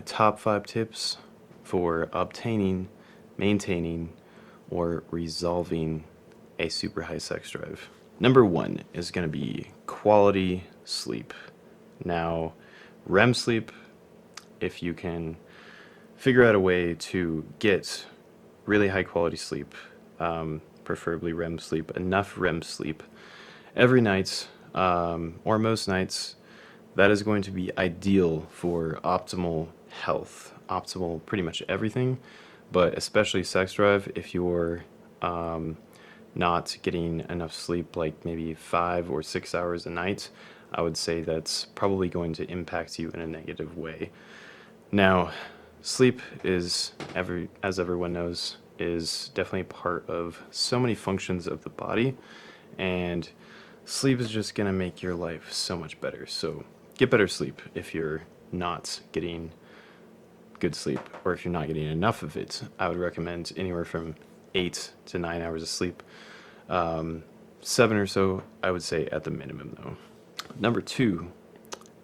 my top 5 tips for obtaining, maintaining, or resolving a super high sex drive. Number 1 is going to be quality sleep. Now, REM sleep, if you can figure out a way to get really high quality sleep, preferably REM sleep, enough REM sleep every night, or most nights, that is going to be ideal for optimal health, optimal pretty much everything, but especially sex drive. If you're not getting enough sleep, like maybe 5 or 6 hours a night, I would say that's probably going to impact you in a negative way. Now, sleep is, as everyone knows, is definitely part of so many functions of the body, and sleep is just going to make your life so much better. So get better sleep if you're not getting good sleep, or if you're not getting enough of it. I would recommend anywhere from 8 to 9 hours of sleep. 7 or so, I would say, at the minimum, though. Number 2,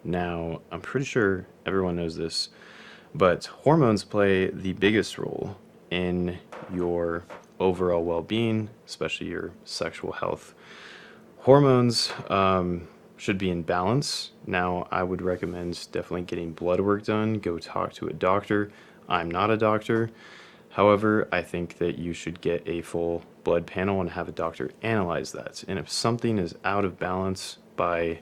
now I'm pretty sure everyone knows this, but hormones play the biggest role in your overall well-being, especially your sexual health. Hormones should be in balance. Now, I would recommend definitely getting blood work done. Go talk to a doctor. I'm not a doctor. However, I think that you should get a full blood panel and have a doctor analyze that. And if something is out of balance by,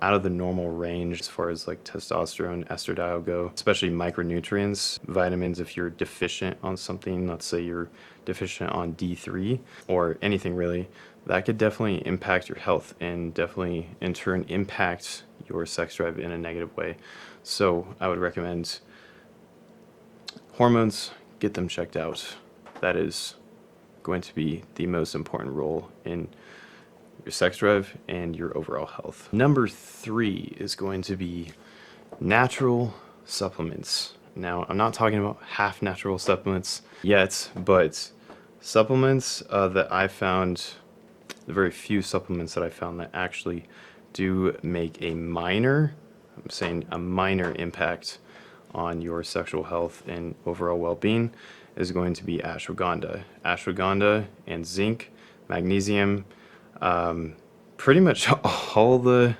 out of the normal range as far as like testosterone, estradiol go, especially micronutrients, vitamins, if you're deficient on something, let's say you're deficient on D3 or anything really, that could definitely impact your health and definitely in turn impact your sex drive in a negative way. So I would recommend hormones, get them checked out. That is going to be the most important role in your sex drive and your overall health. Number 3 is going to be natural supplements. Now, I'm not talking about half natural supplements yet, but supplements that I found, the very few supplements that I found that actually do make a minor, I'm saying a minor impact on your sexual health and overall well-being is going to be ashwagandha. Ashwagandha and zinc, magnesium, pretty much all the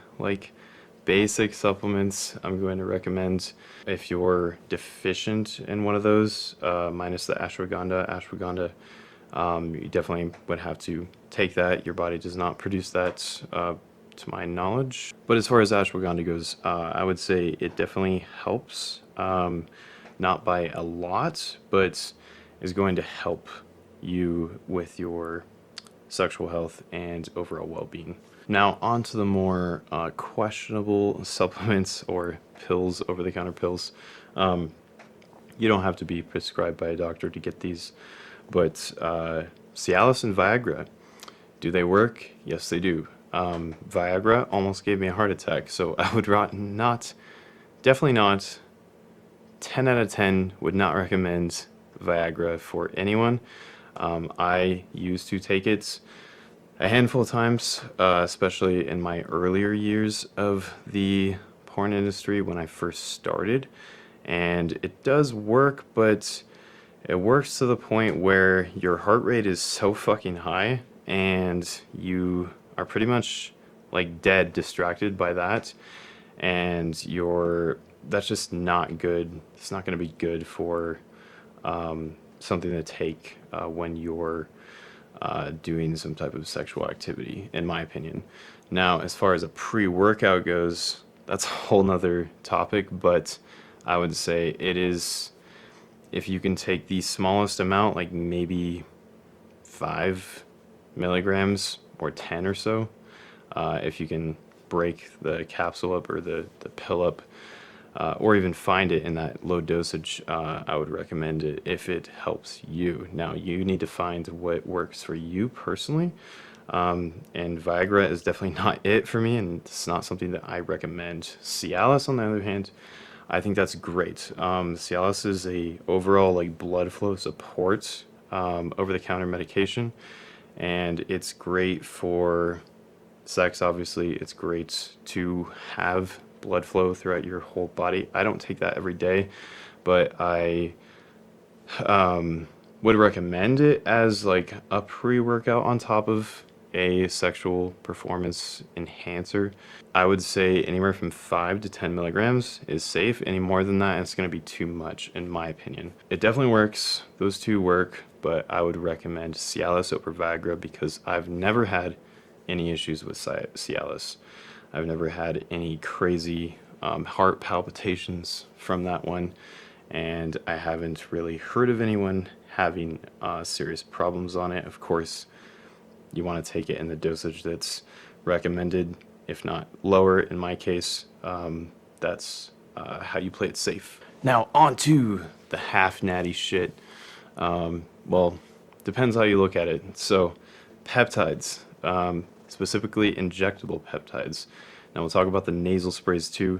basic supplements I'm going to recommend. If you're deficient in one of those, minus the ashwagandha, you definitely would have to take that. Your body does not produce that, to my knowledge. But as far as ashwagandha goes, I would say it definitely helps, not by a lot, but is going to help you with your sexual health and overall well-being. Now, on to the more questionable supplements or pills, over-the-counter pills. You don't have to be prescribed by a doctor to get these, but Cialis and Viagra, do they work? Yes, they do. Viagra almost gave me a heart attack, so I would definitely not, 10 out of 10 would not recommend Viagra for anyone. I used to take it a handful of times, especially in my earlier years of the porn industry when I first started, and it does work, but it works to the point where your heart rate is so fucking high and you are pretty much like dead distracted by that, and that's just not good. It's not going to be good for something to take when you're doing some type of sexual activity, in my opinion. Now, as far as a pre-workout goes, that's a whole nother topic, but I would say it is, if you can take the smallest amount, like maybe 5 milligrams or 10 or so, if you can break the capsule up or the pill up, or even find it in that low dosage, I would recommend it if it helps you. Now, you need to find what works for you personally, and Viagra is definitely not it for me, and it's not something that I recommend. Cialis, on the other hand, I think that's great. Cialis is a overall blood flow support, over-the-counter medication, and it's great for sex. Obviously, it's great to have blood flow throughout your whole body. I don't take that every day, but I would recommend it as like a pre-workout on top of a sexual performance enhancer. I would say anywhere from 5 to 10 milligrams is safe. Any more than that, it's going to be too much, in my opinion. It definitely works. Those two work, but I would recommend Cialis over Viagra because I've never had any issues with Cialis. I've never had any crazy heart palpitations from that one, and I haven't really heard of anyone having serious problems on it. Of course, you want to take it in the dosage that's recommended, if not lower in my case. That's how you play it safe. Now on to the half natty shit. Well, depends how you look at it. So peptides, specifically injectable peptides. Now we'll talk about the nasal sprays too.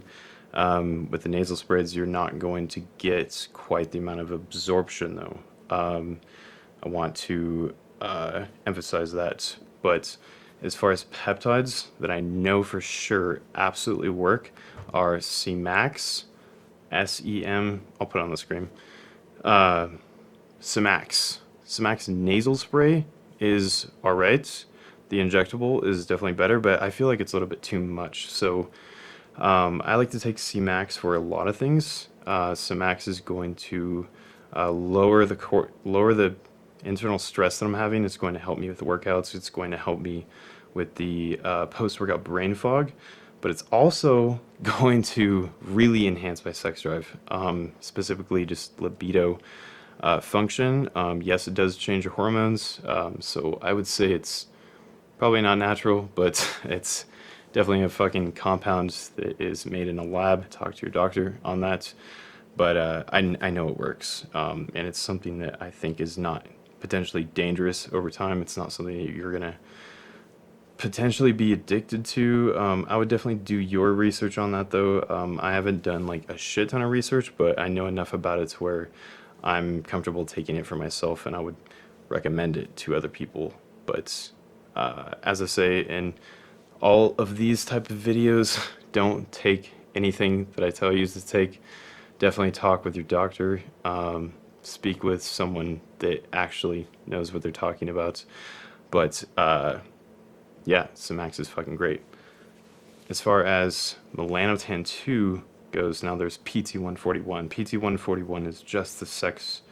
With the nasal sprays, you're not going to get quite the amount of absorption though. I want to emphasize that. But as far as peptides that I know for sure absolutely work are Cmax, S-E-M, I'll put it on the screen. Cmax. Cmax nasal spray is alright. The injectable is definitely better, but I feel like it's a little bit too much. So I like to take Cmax for a lot of things. Cmax is going to lower the internal stress that I'm having. It's going to help me with the workouts. It's going to help me with the post-workout brain fog, but it's also going to really enhance my sex drive, specifically just libido function. Yes, it does change your hormones, so I would say it's probably not natural, but it's definitely a fucking compound that is made in a lab. Talk to your doctor on that, but I know it works, and it's something that I think is not potentially dangerous over time. It's not something that you're gonna potentially be addicted to. I would definitely do your research on that though. I haven't done like a shit ton of research, but I know enough about it to where I'm comfortable taking it for myself, and I would recommend it to other people. But as I say in all of these type of videos, don't take anything that I tell you to take. Definitely talk with your doctor. Speak with someone that actually knows what they're talking about. But yeah, Cmax is fucking great. As far as melanotan 2 goes, now there's PT141. PT141 is just the sex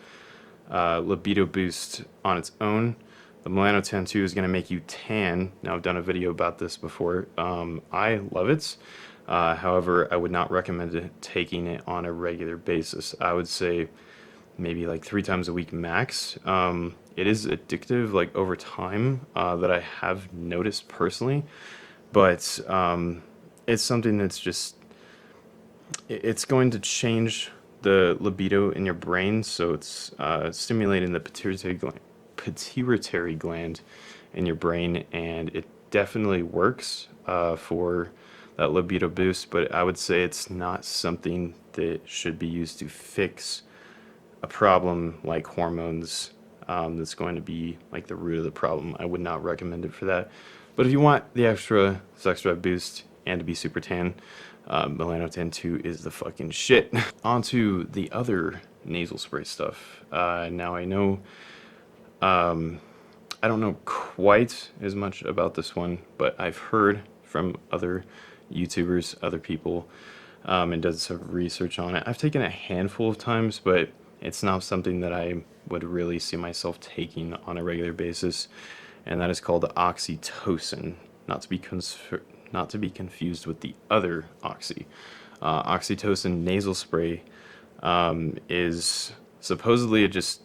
libido boost on its own. The melanotan 2 is going to make you tan. Now, I've done a video about this before. I love it. However, I would not recommend taking it on a regular basis. I would say maybe like 3 times a week max. It is addictive, like over time, that I have noticed personally, but it's something that's just, it's going to change the libido in your brain, so it's stimulating the pituitary gland in your brain, and it definitely works for that libido boost, but I would say it's not something that should be used to fix a problem like hormones. That's going to be like the root of the problem. I would not recommend it for that. But if you want the extra sex drive boost and to be super tan, melanotan 2 is the fucking shit. On to the other nasal spray stuff. Now I know, I don't know quite as much about this one, but I've heard from other YouTubers, other people, and done some research on it. I've taken it a handful of times, but it's not something that I would really see myself taking on a regular basis, and that is called Oxytocin, not to be confused with the other Oxy. Oxytocin nasal spray is supposedly, it just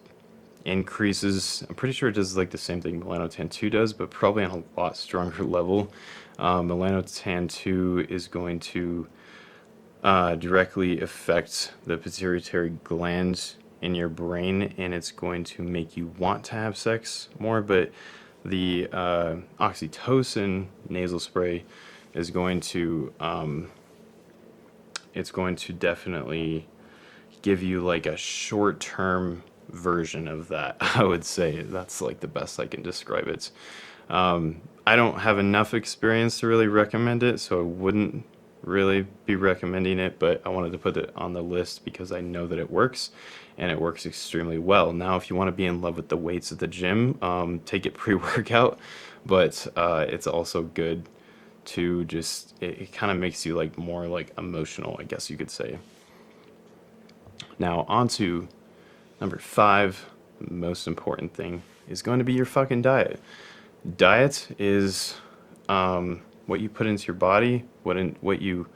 increases, I'm pretty sure it does like the same thing melanotan 2 does, but probably on a lot stronger level. Melanotan 2 is going to directly affect the pituitary gland in your brain, and it's going to make you want to have sex more. But the oxytocin nasal spray is going to it's going to definitely give you like a short-term version of that. I would say that's like the best I can describe it. I don't have enough experience to really recommend it, so I wouldn't really be recommending it, but I wanted to put it on the list because I know that it works, and it works extremely well. Now, if you want to be in love with the weights at the gym, take it pre-workout, but it's also good to just, it kind of makes you like more like emotional, I guess you could say. Now, on to number 5, the most important thing is going to be your fucking diet. Diet is what you put into your body, what you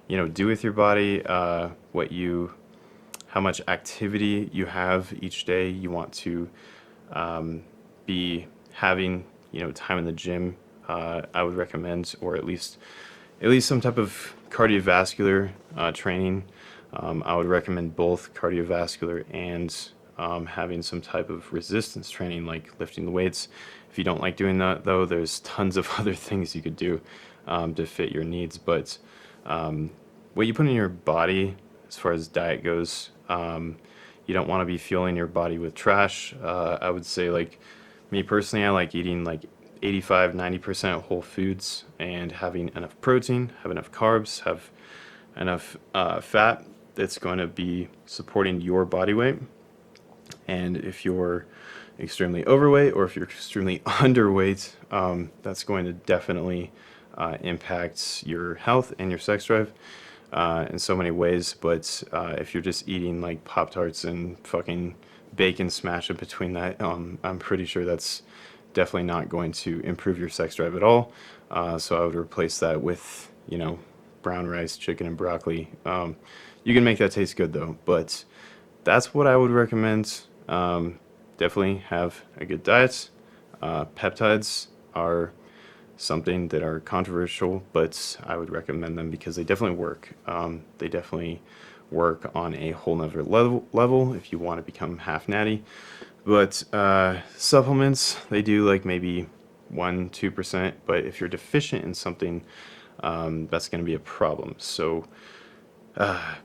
do with your body, how much activity you have each day. You want to be having time in the gym. I would recommend, or at least some type of cardiovascular training. I would recommend both cardiovascular and having some type of resistance training, like lifting the weights. If you don't like doing that, though, there's tons of other things you could do to fit your needs. But what you put in your body, as far as diet goes, you don't want to be fueling your body with trash. I would say, like, me personally, I like eating like 85-90% whole foods and having enough protein, have enough carbs, have enough fat that's going to be supporting your body weight. And if you're extremely overweight or if you're extremely underweight, that's going to definitely impact your health and your sex drive in so many ways. But if you're just eating like Pop-Tarts and fucking bacon smash in between that, I'm pretty sure that's definitely not going to improve your sex drive at all. So I would replace that with, brown rice, chicken, and broccoli. You can make that taste good though, but that's what I would recommend. Definitely have a good diet. Peptides are something that are controversial, but I would recommend them because they definitely work. They definitely work on a whole nother level if you want to become half natty. But supplements, they do like maybe 1-2%, but if you're deficient in something, that's going to be a problem. So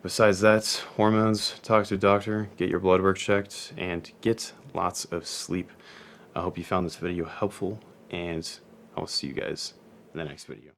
besides that, hormones, talk to a doctor, get your blood work checked, and get lots of sleep. I hope you found this video helpful, and I will see you guys in the next video.